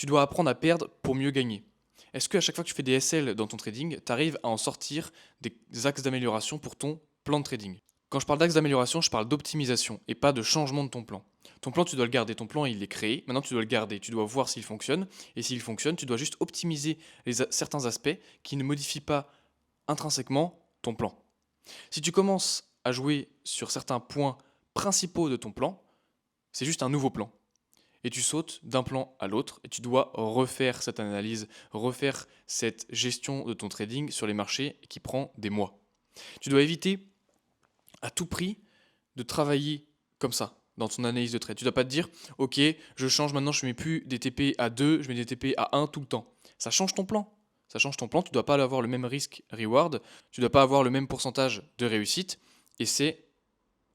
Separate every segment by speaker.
Speaker 1: Tu dois apprendre à perdre pour mieux gagner. Est-ce qu'à chaque fois que tu fais des SL dans ton trading, tu arrives à en sortir des axes d'amélioration pour ton plan de trading? Quand je parle d'axes d'amélioration, je parle d'optimisation et pas de changement de ton plan. Ton plan, tu dois le garder. Ton plan, il est créé. Maintenant, tu dois le garder. Tu dois voir s'il fonctionne. Et s'il fonctionne, tu dois juste optimiser certains aspects qui ne modifient pas intrinsèquement ton plan. Si tu commences à jouer sur certains points principaux de ton plan, c'est juste un nouveau plan. Et tu sautes d'un plan à l'autre et tu dois refaire cette analyse, refaire cette gestion de ton trading sur les marchés qui prend des mois. Tu dois éviter à tout prix de travailler comme ça dans ton analyse de trade. Tu ne dois pas te dire, ok, je change maintenant, je ne mets plus des TP à 2, je mets des TP à 1 tout le temps. Ça change ton plan. Ça change ton plan, tu ne dois pas avoir le même risque-reward, tu ne dois pas avoir le même pourcentage de réussite, et c'est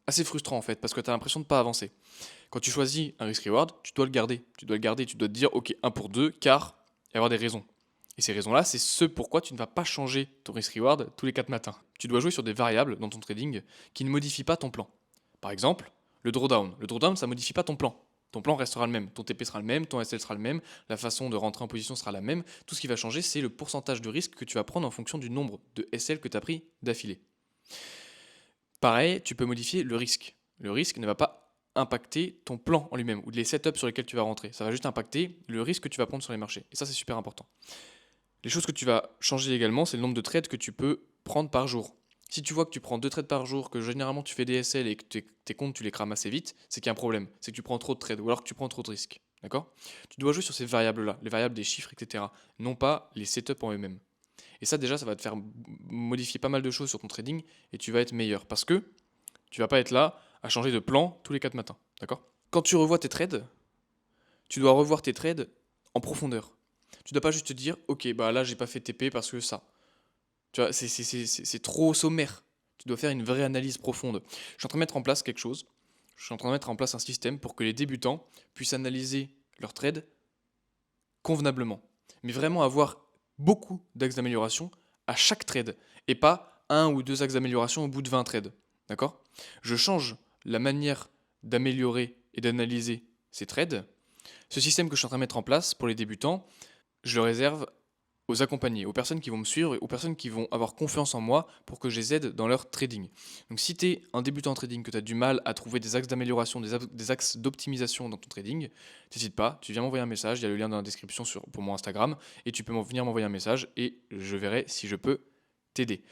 Speaker 1: assez frustrant en fait, parce que tu as l'impression de ne pas avancer. Quand tu choisis un risk-reward, tu dois le garder. Tu dois le garder, tu dois te dire, ok, 1 pour 2, car il y avoir des raisons. Et ces raisons-là, c'est ce pourquoi tu ne vas pas changer ton risk-reward tous les 4 matins. Tu dois jouer sur des variables dans ton trading qui ne modifient pas ton plan. Par exemple, le drawdown. Le drawdown, ça ne modifie pas ton plan. Ton plan restera le même, ton TP sera le même, ton SL sera le même, la façon de rentrer en position sera la même. Tout ce qui va changer, c'est le pourcentage de risque que tu vas prendre en fonction du nombre de SL que tu as pris d'affilée. Pareil, tu peux modifier le risque. Le risque ne va pas impacter ton plan en lui-même ou les setups sur lesquels tu vas rentrer. Ça va juste impacter le risque que tu vas prendre sur les marchés. Et ça, c'est super important. Les choses que tu vas changer également, c'est le nombre de trades que tu peux prendre par jour. Si tu vois que tu prends 2 trades par jour, que généralement tu fais des SL et que tes comptes tu les crames assez vite, c'est qu'il y a un problème. C'est que tu prends trop de trades ou alors que tu prends trop de risques. D'accord? Tu dois jouer sur ces variables-là, les variables des chiffres, etc. Non pas les setups en eux-mêmes. Et ça, déjà, ça va te faire modifier pas mal de choses sur ton trading et tu vas être meilleur parce que tu vas pas être là à changer de plan tous les 4 matins. D'accord? Quand tu revois tes trades, tu dois revoir tes trades en profondeur. Tu dois pas juste te dire, ok, bah là, j'ai pas fait TP parce que ça. Tu vois, c'est trop sommaire. Tu dois faire une vraie analyse profonde. Je suis en train de mettre en place quelque chose. Je suis en train de mettre en place un système pour que les débutants puissent analyser leurs trades convenablement. Mais vraiment avoir beaucoup d'axes d'amélioration à chaque trade et pas un ou deux axes d'amélioration au bout de 20 trades. D'accord? Je change la manière d'améliorer et d'analyser ces trades. Ce système que je suis en train de mettre en place pour les débutants, je le réserve aux accompagnés, aux personnes qui vont me suivre et aux personnes qui vont avoir confiance en moi pour que je les aide dans leur trading. Donc si tu es un débutant en trading, que tu as du mal à trouver des axes d'amélioration, des axes d'optimisation dans ton trading, n'hésite pas, tu viens m'envoyer un message, il y a le lien dans la description pour mon Instagram, et tu peux venir m'envoyer un message et je verrai si je peux t'aider.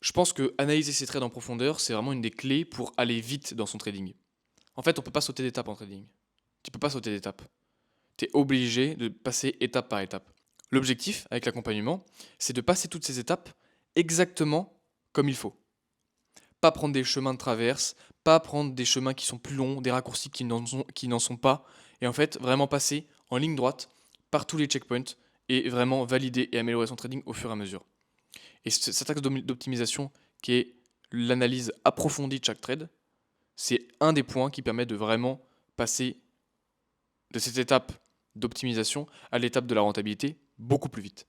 Speaker 1: Je pense que analyser ses trades en profondeur, c'est vraiment une des clés pour aller vite dans son trading. En fait, on ne peut pas sauter d'étape en trading. Tu ne peux pas sauter d'étape. Tu es obligé de passer étape par étape. L'objectif avec l'accompagnement, c'est de passer toutes ces étapes exactement comme il faut. Pas prendre des chemins de traverse, pas prendre des chemins qui sont plus longs, des raccourcis qui n'en sont pas, et en fait vraiment passer en ligne droite par tous les checkpoints et vraiment valider et améliorer son trading au fur et à mesure. Et cet axe d'optimisation qui est l'analyse approfondie de chaque trade, c'est un des points qui permet de vraiment passer de cette étape d'optimisation à l'étape de la rentabilité beaucoup plus vite.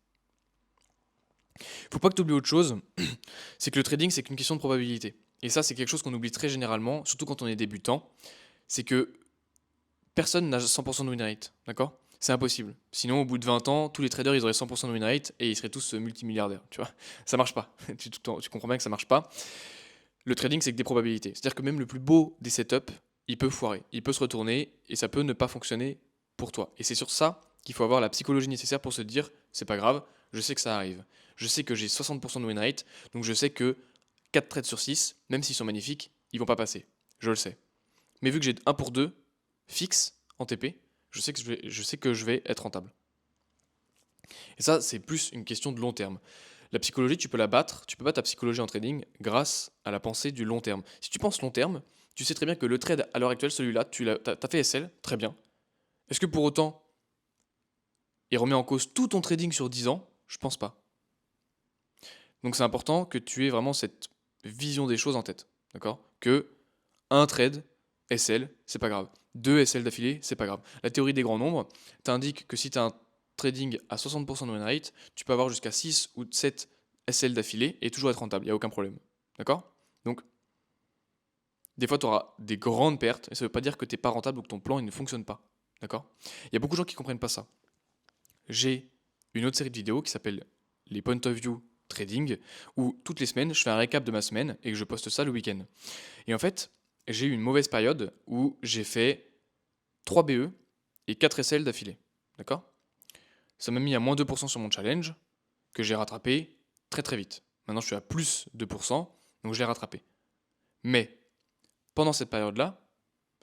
Speaker 1: Faut pas que tu oublies autre chose, c'est que le trading, c'est qu'une question de probabilité. Et ça, c'est quelque chose qu'on oublie très généralement, surtout quand on est débutant, c'est que personne n'a 100% de win rate, d'accord? C'est impossible. Sinon, au bout de 20 ans, tous les traders, ils auraient 100% de win rate et ils seraient tous multimilliardaires, tu vois? Ça marche pas. Tu comprends bien que ça marche pas. Le trading, c'est que des probabilités. C'est-à-dire que même le plus beau des setups, il peut foirer, il peut se retourner et ça peut ne pas fonctionner pour toi. Et c'est sur ça qu'il faut avoir la psychologie nécessaire pour se dire, c'est pas grave, je sais que ça arrive. Je sais que j'ai 60% de win rate, donc je sais que 4 trades sur 6, même s'ils sont magnifiques, ils vont pas passer. Je le sais. Mais vu que j'ai 1 pour 2 fixe en TP, je sais que je vais être rentable. Et ça, c'est plus une question de long terme. La psychologie, tu peux la battre, tu peux battre ta psychologie en trading grâce à la pensée du long terme. Si tu penses long terme, tu sais très bien que le trade à l'heure actuelle, celui-là, tu as fait SL, très bien. Est-ce que pour autant, il remet en cause tout ton trading sur 10 ans? Je pense pas. Donc c'est important que tu aies vraiment cette vision des choses en tête. D'accord? Que un trade SL, c'est pas grave. 2 SL d'affilée, c'est pas grave. La théorie des grands nombres t'indique que si tu as un trading à 60% de win rate, tu peux avoir jusqu'à 6 ou 7 SL d'affilée et toujours être rentable, il n'y a aucun problème. D'accord? Donc, des fois, tu auras des grandes pertes et ça ne veut pas dire que tu n'es pas rentable ou que ton plan il ne fonctionne pas. D'accord? Il y a beaucoup de gens qui ne comprennent pas ça. J'ai une autre série de vidéos qui s'appelle les Point of View Trading, où toutes les semaines, je fais un récap de ma semaine et que je poste ça le week-end. Et en fait, j'ai eu une mauvaise période où j'ai fait 3 BE et 4 SL d'affilée. D'accord? Ça m'a mis à moins 2% sur mon challenge, que j'ai rattrapé très très vite. Maintenant, je suis à plus 2%, donc je l'ai rattrapé. Mais pendant cette période-là,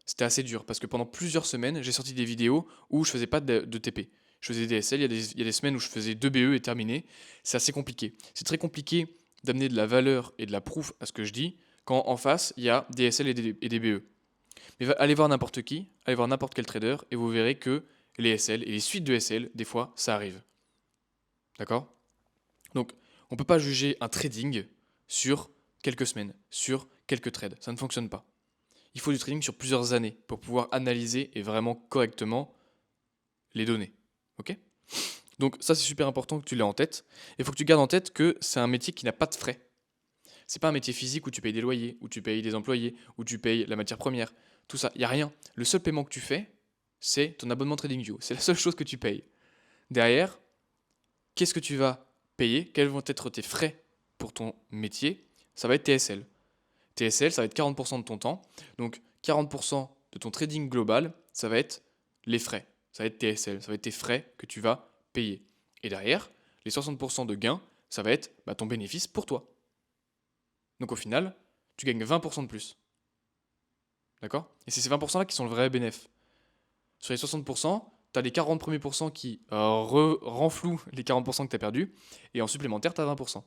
Speaker 1: c'était assez dur parce que pendant plusieurs semaines, j'ai sorti des vidéos où je faisais pas de TP. Je faisais des SL, il y a des semaines où je faisais 2 BE et terminé. C'est assez compliqué. C'est très compliqué d'amener de la valeur et de la proof à ce que je dis quand en face, il y a des SL et des BE. Mais allez voir n'importe qui, allez voir n'importe quel trader et vous verrez que les SL et les suites de SL, des fois, ça arrive. D'accord? Donc, on ne peut pas juger un trading sur quelques semaines, sur quelques trades. Ça ne fonctionne pas. Il faut du trading sur plusieurs années pour pouvoir analyser et vraiment correctement les données. Ok? Donc ça c'est super important que tu l'aies en tête. Il faut que tu gardes en tête que c'est un métier qui n'a pas de frais. C'est pas un métier physique où tu payes des loyers, où tu payes des employés, où tu payes la matière première. Tout ça, il n'y a rien. Le seul paiement que tu fais, c'est ton abonnement TradingView. C'est la seule chose que tu payes. Derrière, qu'est-ce que tu vas payer? Quels vont être tes frais pour ton métier? Ça va être TSL. TSL, ça va être 40% de ton temps. Donc 40% de ton trading global, ça va être les frais. Ça va être TSL, ça va être tes frais que tu vas payer. Et derrière, les 60% de gains, ça va être ton bénéfice pour toi. Donc au final, tu gagnes 20% de plus. D'accord? Et c'est ces 20% là qui sont le vrai bénéfice. Sur les 60%, tu as les 40 premiers pourcents qui renflouent les 40% que tu as perdus. Et en supplémentaire, tu as 20%.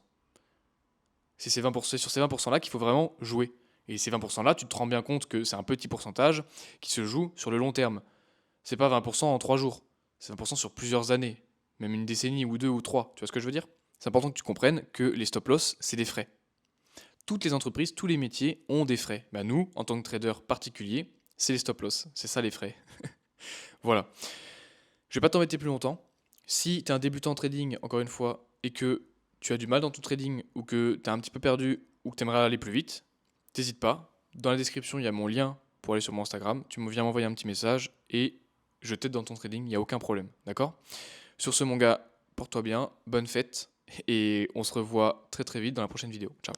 Speaker 1: C'est sur ces 20% là qu'il faut vraiment jouer. Et ces 20% là, tu te rends bien compte que c'est un petit pourcentage qui se joue sur le long terme. C'est pas 20% en 3 jours. C'est 20% sur plusieurs années. Même une décennie ou 2 ou 3. Tu vois ce que je veux dire? C'est important que tu comprennes que les stop loss, c'est des frais. Toutes les entreprises, tous les métiers ont des frais. Nous, en tant que trader particulier, c'est les stop loss. C'est ça les frais. Voilà. Je vais pas t'embêter plus longtemps. Si tu es un débutant en trading, encore une fois, et que tu as du mal dans ton trading, ou que tu es un petit peu perdu, ou que tu aimerais aller plus vite, n'hésite pas. Dans la description, il y a mon lien pour aller sur mon Instagram. Tu me viens m'envoyer un petit message et je t'aide dans ton trading, il n'y a aucun problème. D'accord? Sur ce, mon gars, porte-toi bien, bonne fête, et on se revoit très très vite dans la prochaine vidéo. Ciao.